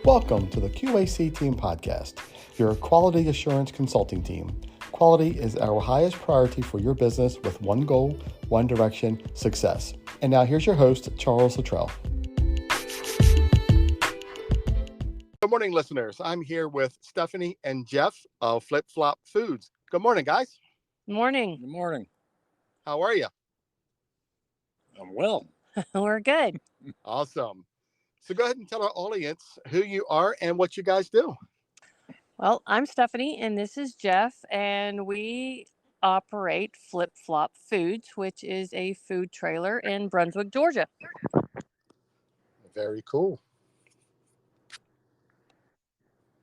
Welcome to the Q.A.C. Team Podcast, your quality assurance consulting team. Quality is our highest priority for your business with one goal, one direction, success. And now here's your host, Charles Luttrell. Good morning, listeners. I'm here with Stephanie and Jeff of Flip Flop Foods. Good morning, guys. Morning. Good morning. How are you? I'm well. We're good. Awesome. So go ahead and tell our audience who you are and what you guys do. Well, I'm Stephanie and this is Jeff, and we operate Flip Flop Foods, which is a food trailer in Brunswick, Georgia. Very cool.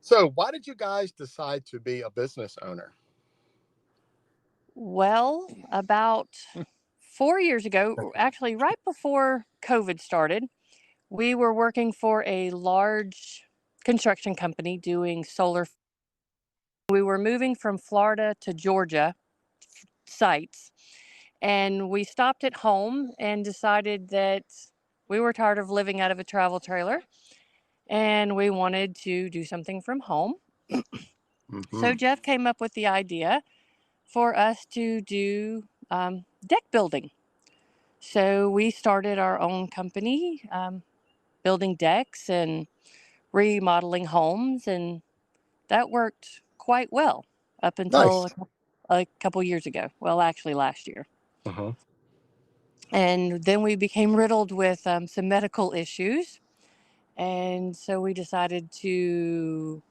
So why did you guys decide to be a business owner? Well, about 4 years ago, actually right before COVID started, we were working for a large construction company doing solar. We were moving from Florida to Georgia sites, and we stopped at home and decided that we were tired of living out of a travel trailer and we wanted to do something from home. So Jeff came up with the idea for us to do deck building. So we started our own company, building decks and remodeling homes, and that worked quite well up until Nice. a couple years ago. Well, actually last year. Uh-huh. And then we became riddled with some medical issues. And so we decided to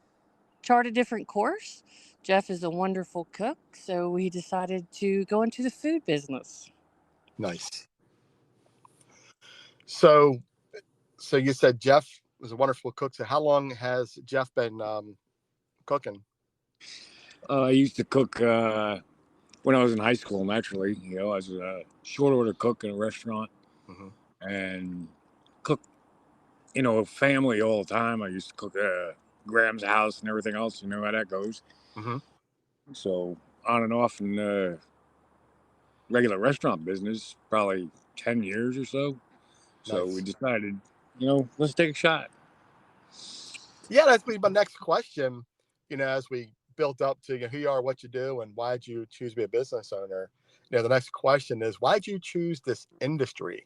chart a different course. Jeff is a wonderful cook, so we decided to go into the food business. Nice. So you said Jeff was a wonderful cook. So how long has Jeff been cooking? I used to cook when I was in high school, naturally. I was a short order cook in a restaurant and cook, family all the time. I used to cook at Graham's house and everything else. You know how that goes. So on and off in the regular restaurant business, probably 10 years or so. So Nice. we decided, let's take a shot. Yeah, that's my next question. As we built up to who you are, what you do, and why did you choose to be a business owner? The next question is, why did you choose this industry?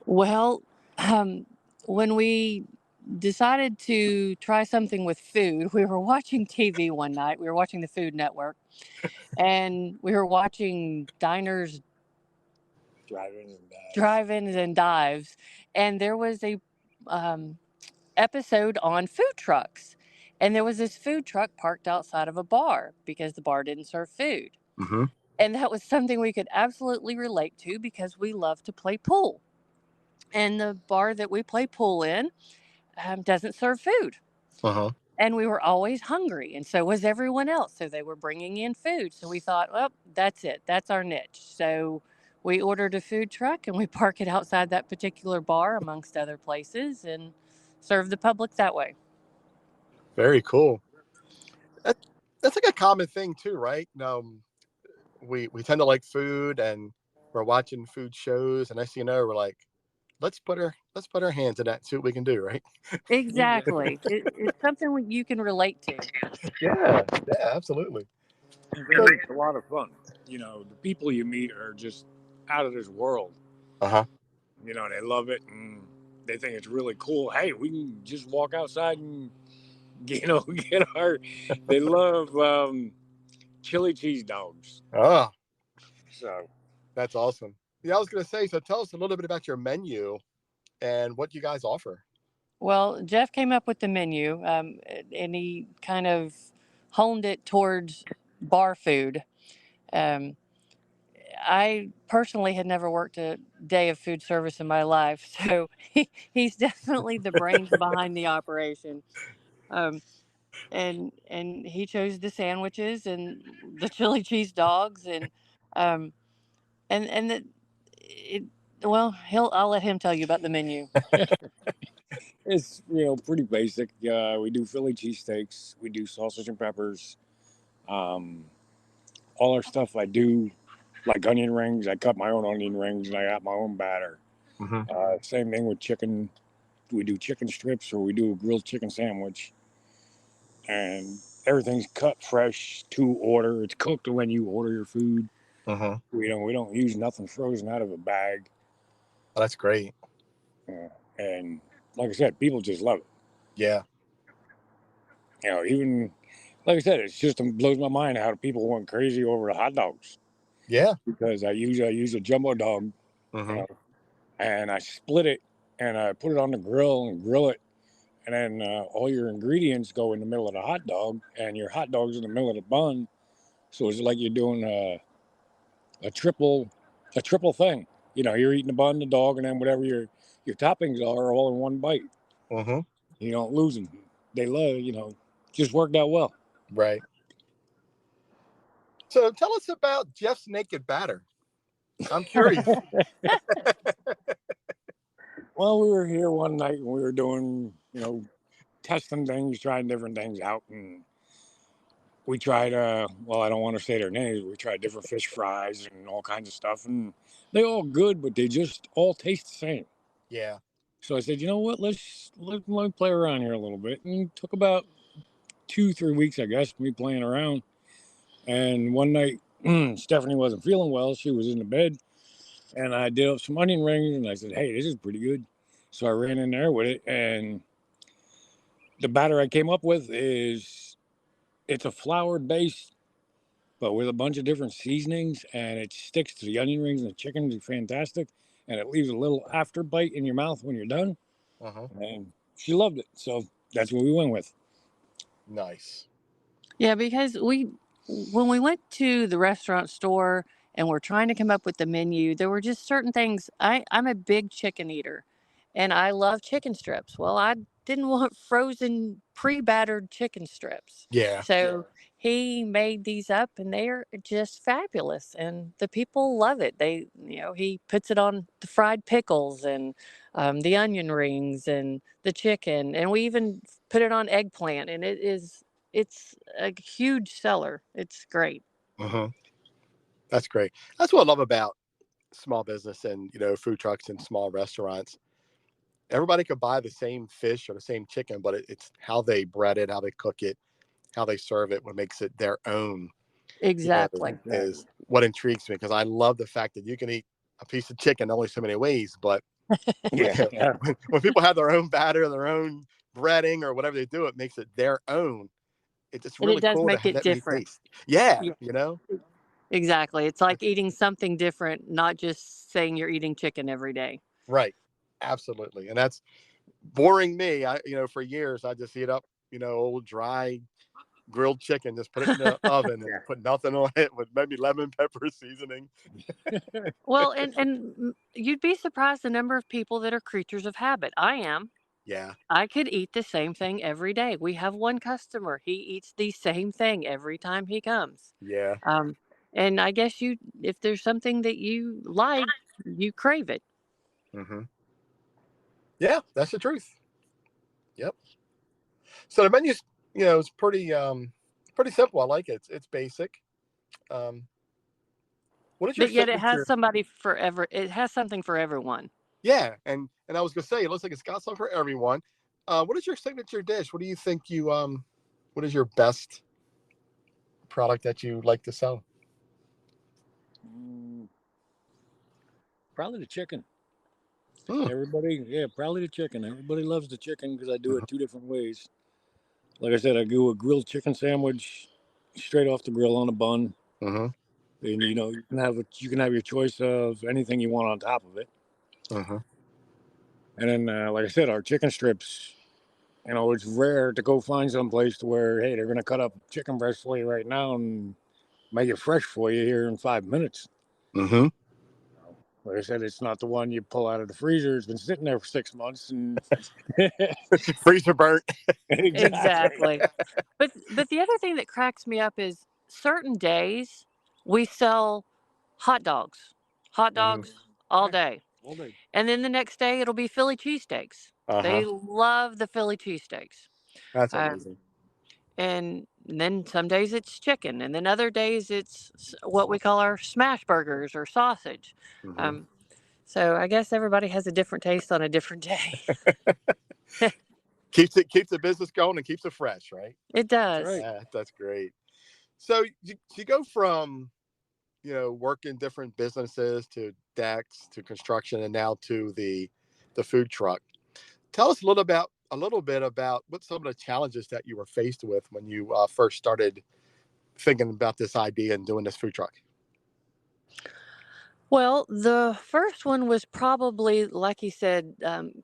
Well, when we decided to try something with food, we were watching TV one night. We were watching the Food Network, and we were watching diners, drive-ins and dives, and there was a episode on food trucks, and there was this food truck parked outside of a bar because the bar didn't serve food. And that was something we could absolutely relate to because we love to play pool, and the bar that we play pool in doesn't serve food. And we were always hungry, and so was everyone else. So they were bringing in food. So we thought, well, that's it. That's our niche. So we ordered a food truck and we park it outside that particular bar, amongst other places, and serve the public that way. Very cool. That's like a common thing too, right? We tend to like food, and we're watching food shows, and next thing you know, we're like, let's put our hands in that and see what we can do, right? Exactly. It's something you can relate to. Yeah, absolutely. It's a lot of fun. The people you meet are just out of this world. They love it and they think it's really cool. Hey, we can just walk outside and get our. They love chili cheese dogs. Oh, so that's awesome. Yeah, I was going to say. So tell us a little bit about your menu and what you guys offer. Well, Jeff came up with the menu, and he kind of honed it towards bar food. I personally had never worked a day of food service in my life, so he's definitely the brains behind the operation. And he chose the sandwiches and the chili cheese dogs, and the it. Well, I'll let him tell you about the menu. It's pretty basic. We do Philly cheesesteaks. We do sausage and peppers. All our stuff I do, like onion rings. I cut my own onion rings and I got my own batter. Same thing with chicken we do chicken strips, or we do a grilled chicken sandwich, and everything's cut fresh to order. It's cooked when you order your food. We don't use nothing frozen out of a bag. Oh, that's great. And like I said, people just love it. Yeah. Even like I said, it just blows my mind how people went crazy over the hot dogs. Yeah. Because I use a jumbo dog, and I split it and I put it on the grill and grill it, and then all your ingredients go in the middle of the hot dog, and your hot dog's in the middle of the bun. So it's like you're doing a triple thing. You're eating the bun, the dog, and then whatever your toppings are all in one bite. You don't lose them. They love, just worked out well. Right. So tell us about Jeff's naked batter. I'm curious. Well, we were here one night and we were doing, testing things, trying different things out, and we tried. Well, I don't want to say their names. We tried different fish fries and all kinds of stuff, and they all good, but they just all taste the same. Yeah. So I said, you know what? Let me play around here a little bit, and it took about 2-3 weeks, I guess, me playing around. And one night, Stephanie wasn't feeling well. She was in the bed, and I did up some onion rings, and I said, hey, this is pretty good. So I ran in there with it, and the batter I came up with it's a flour base, but with a bunch of different seasonings, and it sticks to the onion rings and the chicken. Is fantastic, and it leaves a little after bite in your mouth when you're done. And she loved it, so that's what we went with. Nice. Yeah, because when we went to the restaurant store and we're trying to come up with the menu, there were just certain things. I'm a big chicken eater and I love chicken strips. Well, I didn't want frozen pre-battered chicken strips. Yeah. So he made these up and they're just fabulous and the people love it. He puts it on the fried pickles and the onion rings and the chicken, and we even put it on eggplant, and it's a huge seller. It's great. That's great. That's what I love about small business and food trucks and small restaurants. Everybody could buy the same fish or the same chicken, but it's how they bread it, how they cook it, how they serve it, what makes it their own. Exactly. Is what intrigues me, because I love the fact that you can eat a piece of chicken only so many ways, but when people have their own batter, their own breading, or whatever they do, it makes it their own. It's just And it really does cool to make have it that many different. tastes. Yeah, Yeah, exactly. It's like eating something different, not just saying you're eating chicken every day. Right. Absolutely. And that's boring me. For years, I just eat up, old dry grilled chicken, just put it in the oven and put nothing on it with maybe lemon pepper seasoning. Well, and you'd be surprised the number of people that are creatures of habit. I am. Yeah. I could eat the same thing every day. We have one customer. He eats the same thing every time he comes. Yeah. Um, and I guess if there's something that you like, you crave it. Yeah, that's the truth. Yep. So the menu's, it's pretty simple. I like it. It's basic. Um, what is your But yet it has signature? somebody forever. It has something for everyone. Yeah, and I was gonna say, it looks like it's got something for everyone. What is your signature dish? What do you think what is your best product that you like to sell? Probably the chicken. Hmm. Probably the chicken. Everybody loves the chicken because I do it 2 different ways. Like I said, I do a grilled chicken sandwich straight off the grill on a bun. And you can have your choice of anything you want on top of it. And then, like I said, our chicken strips. It's rare to go find someplace to where, hey, they're going to cut up chicken breast for you right now and make it fresh for you here in 5 minutes. Like I said, it's not the one you pull out of the freezer. It's been sitting there for 6 months and freezer burnt. Exactly. But the other thing that cracks me up is certain days we sell hot dogs. Hot dogs all day. All day. And then the next day it'll be Philly cheesesteaks. They love the Philly cheesesteaks. That's Um, amazing. and then some days it's chicken, and then other days it's what we call our smash burgers or sausage. Um, So I guess everybody has a different taste on a different day. Keeps the business going and keeps it fresh, right? It That's does. right. Yeah, that's great. So you go from working different businesses to decks to construction and now to the food truck. Tell us a little bit about what some of the challenges that you were faced with when you first started thinking about this idea and doing this food truck. Well, the first one was probably, like you said,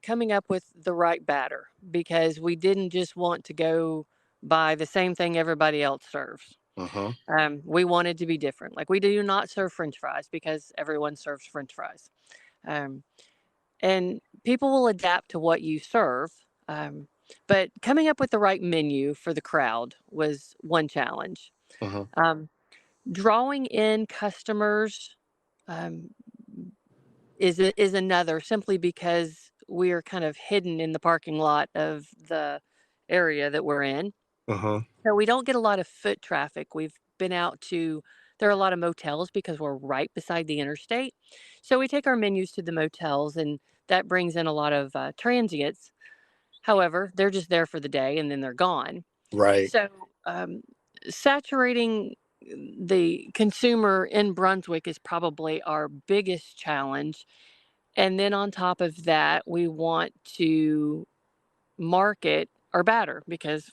coming up with the right batter because we didn't just want to go by the same thing everybody else serves. Uh-huh. We wanted to be different. Like we do not serve French fries because everyone serves French fries. Um, and people will adapt to what you serve. Um, but coming up with the right menu for the crowd was one challenge. Uh-huh. Um, Drawing in customers um, is another, simply because we are kind of hidden in the parking lot of the area that we're in. Uh-huh. So we don't get a lot of foot traffic. We've been out to There are a lot of motels because we're right beside the interstate. So we take our menus to the motels, and that brings in a lot of transients. However, they're just there for the day and then they're gone. Right. So saturating the consumer in Brunswick is probably our biggest challenge. And then on top of that, we want to market our batter because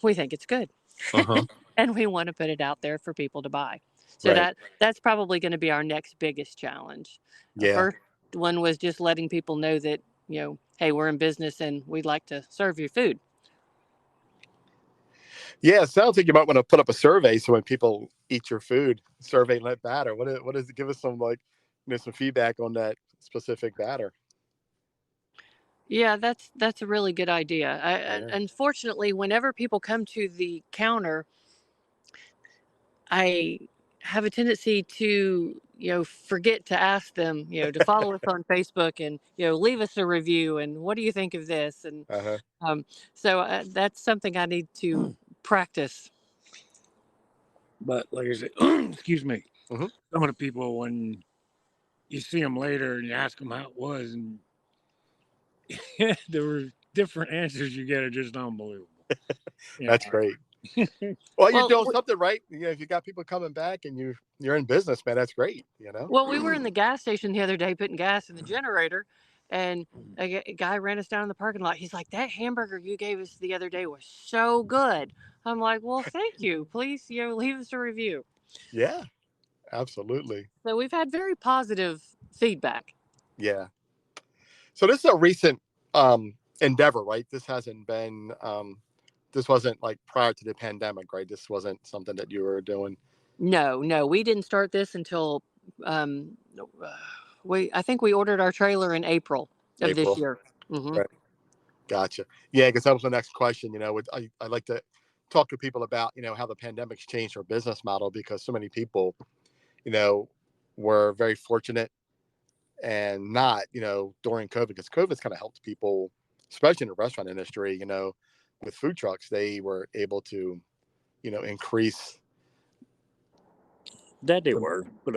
we think it's good. Uh-huh. And we want to put it out there for people to buy. So Right. that's probably going to be our next biggest challenge. The Yeah. first one was just letting people know that, hey, we're in business and we'd like to serve your food. Yeah. It sounds like you might want to put up a survey so when people eat your food, survey that batter. What is it? Give us some some feedback on that specific batter. Yeah, that's a really good idea. Yeah. Unfortunately, whenever people come to the counter, I have a tendency to, forget to ask them, to follow us on Facebook and, leave us a review and what do you think of this? And Uh-huh. um, so that's something I need to practice. But like I said, excuse me, Mm-hmm. some of the people, when you see them later and you ask them how it was, and there were different answers you get are just unbelievable. You That's great. Well, you're Well, doing something right. If you got people coming back and you're in business, man, that's great. we were in the gas station the other day putting gas in the generator, and a guy ran us down in the parking lot. He's like, "That hamburger you gave us the other day was so good." I'm like, "Well, thank you. Please, leave us a review." Yeah, absolutely. So we've had very positive feedback. Yeah. So this is a recent endeavor, right? This wasn't like prior to the pandemic, right? This wasn't something that you were doing. No, no, we didn't start this until um, I think we ordered our trailer in April of this April. year. Hmm. Right. Gotcha. Yeah, because that was the next question. I like to talk to people about, how the pandemic's changed our business model because so many people, you know, were very fortunate and not, during COVID, because COVID's kind of helped people, especially in the restaurant industry, with food trucks, they were able to, increase. That they The, were, but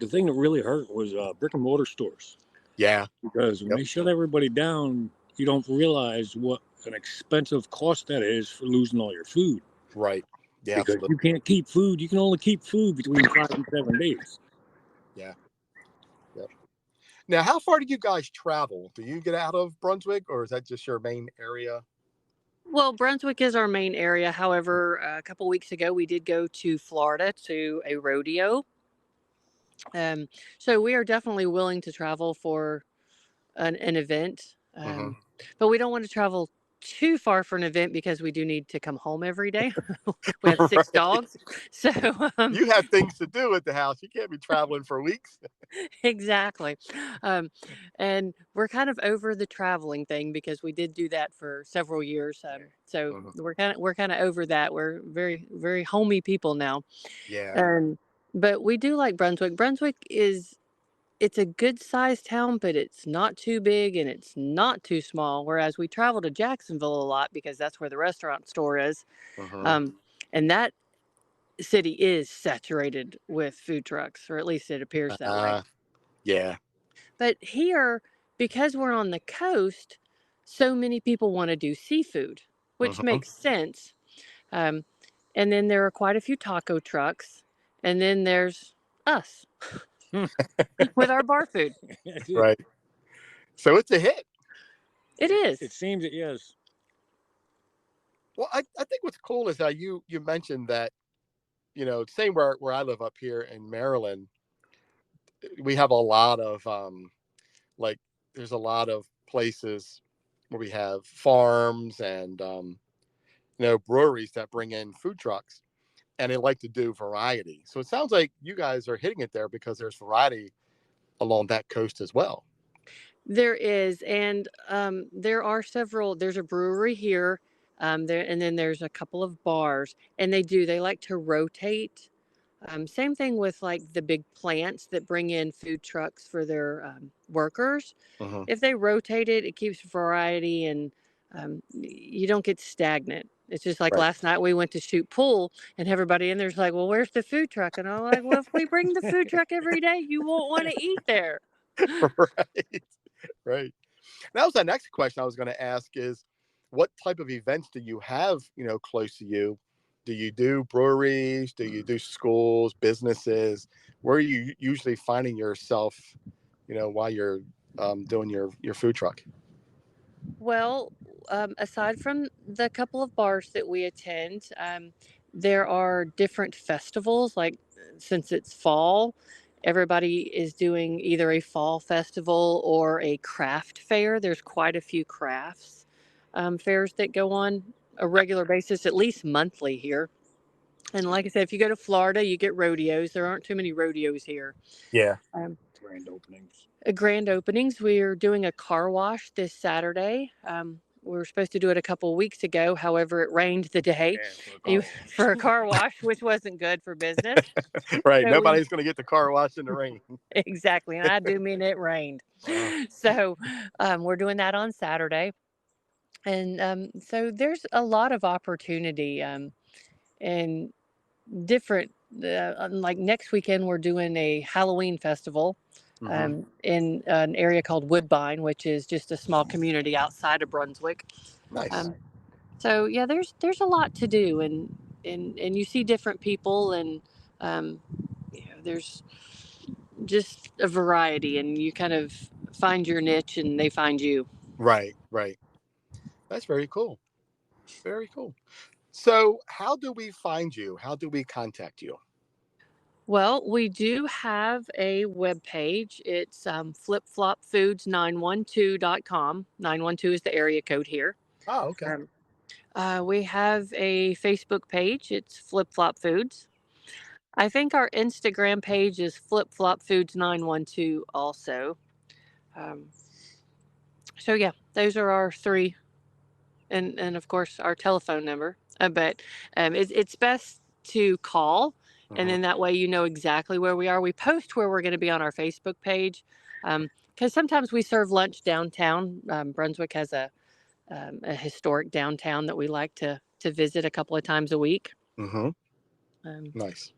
the thing that really hurt was brick and mortar stores, yeah. because when Yep. they shut everybody down, you don't realize what an expensive cost that is for losing all your food. Right. Yeah, Because absolutely. you can't keep food. You can only keep food between 5 and 7 days. Yeah. Yep. Now, how far do you guys travel? Do you get out of Brunswick, or is that just your main area? Well, Brunswick is our main area. However, a couple weeks ago, we did go to Florida to a rodeo. Um, so we are definitely willing to travel for an event, Hmm. but we don't want to travel too far for an event because we do need to come home every day. We have six Right. dogs, so You have things to do at the house. You can't be traveling for weeks. exactly. Um, and we're kind of over the traveling thing because we did do that for several years. So Mhm. we're kind of over that. We're very very homey people now. Yeah. And but we do like Brunswick. Brunswick is it's a good sized town, but it's not too big and it's not too small. Whereas we travel to Jacksonville a lot because that's where the restaurant store is. Hmm. Um, and that city is saturated with food trucks, or at least it appears that way. Yeah. But here, because we're on the coast, so many people want to do seafood, which Mm-hmm. makes sense. Um, and then there are quite a few taco trucks. And then there's us with our bar food. Right. So it's a hit. It is. It seems it is. Well, I think what's cool is that you mentioned that, same where I live up here in Maryland, we have a lot of like there's a lot of places where we have farms and breweries that bring in food trucks, and they like to do variety. So it sounds like you guys are hitting it there because there's variety along that coast as well. There is, and there are several. There's a brewery here, there, and then there's a couple of bars, and they like to rotate. Same thing with like the big plants that bring in food trucks for their workers. Mm-hmm. If they rotate it, it keeps variety, and you don't get stagnant. It's just like Right. last night we went to shoot pool, and everybody in there's like, "Well, where's the food truck?" And I'm like, "Well, if we bring the food truck every day, you won't want to eat there." Right. Right. That was the next question I was going to ask is what type of events do you have, close to you? Do you do breweries? Do you do schools, businesses? Where are you usually finding yourself, while you're doing your food truck? Well, aside from the couple of bars that we attend, there are different festivals. Like since it's fall, everybody is doing either a fall festival or a craft fair. There's quite a few crafts fairs that go on a regular basis, at least monthly here. And like I said, if you go to Florida, you get rodeos. There aren't too many rodeos here. Yeah. Um, Grand openings. Grand openings. We're doing a car wash this Saturday. We were supposed to do it a couple of weeks ago. However, it rained the day Yeah, for a car wash. for a car wash, which wasn't good for business. Right. So we Nobody's going to get the car washed in the rain. exactly, and I do mean it rained. Uh, So we're doing that on Saturday, and so there's a lot of opportunity and different. Like next weekend, we're doing a Halloween festival mm-hmm. in an area called Woodbine, which is just a small community outside of Brunswick. Nice. Um, so yeah, there's a lot to do, and you see different people, and um, there's just a variety, and you kind of find your niche, and they find you. Right. Right. That's very cool. Very cool. So, how do we find you? How do we contact you? Well, we do have a web page. It's flipflopfoods912.com. 912 is the area code here. Oh, okay. Um, we have a Facebook page. It's Flip Flop Foods. I think our Instagram page is Flip Flop Foods 912 also. Um, so yeah, those are our three, and of course our telephone number. But it's best to call, and Mm-hmm. then that way you know exactly where we are. We post where we're going to be on our Facebook page, because sometimes we serve lunch downtown. Brunswick has a historic downtown that we like to visit a couple of times a week. Mm-hmm. Um, Nice.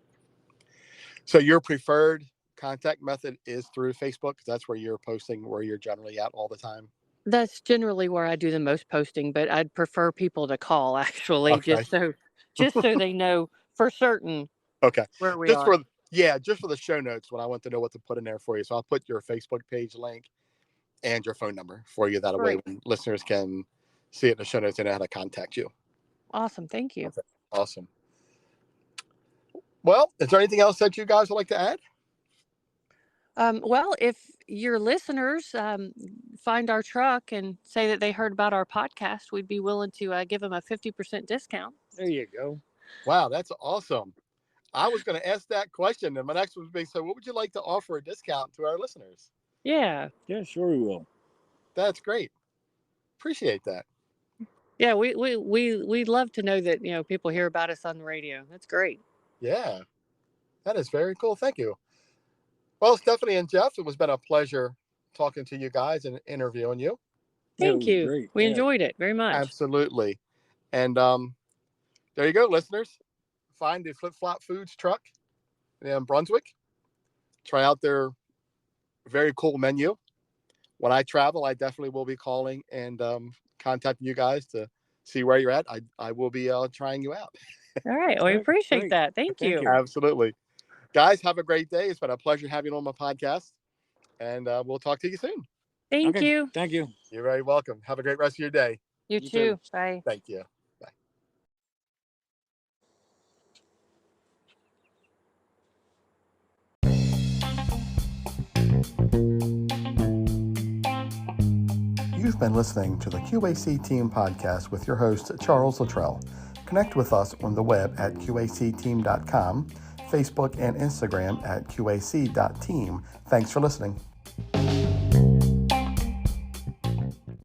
So your preferred contact method is through Facebook because that's where you're posting, where you're generally at all the time. that's generally where I do the most posting, but I'd prefer people to call actually, Okay. just so they know for certain Okay. where we Just are. for just for the show notes when I want to know what to put in there for you. So I'll put your Facebook page link and your phone number for you. That way Great, when listeners can see it in the show notes, they know how to contact you. awesome, thank you. Okay. Awesome. Well, is there anything else that you guys would like to add? Well, if your listeners find our truck and say that they heard about our podcast, we'd be willing to give them a 50% discount. There you go. Wow, that's awesome. I was going to ask that question, and my next one would be: so, what would you like to offer a discount to our listeners? Yeah, Yeah, sure we will. That's great. Appreciate that. yeah, we'd love to know that people hear about us on the radio. That's great. Yeah, that is very cool. Thank you. Well, Stephanie and Jeff, it was been a pleasure talking to you guys and interviewing you. Yeah, it Thank was you. great. We Yeah. enjoyed it very much. Absolutely. And there you go, listeners. Find the Flip Flop Foods truck in Brunswick. Try out their very cool menu. when I travel, I definitely will be calling and contacting you guys to see where you're at. I will be trying you out. All right. We appreciate Great. that. Thank Thank you. you. Absolutely. Guys, have a great day. It's been a pleasure having you on my podcast. And we'll talk to you soon. Thank Okay. you. Thank you. You're very welcome. Have a great rest of your day. You You too. too. Bye. Thank you. Bye. You've been listening to the Q.A.C. Team Podcast with your host, Charles Luttrell. Connect with us on the web at qacteam.com, Facebook and Instagram at qac.team. Thanks for listening.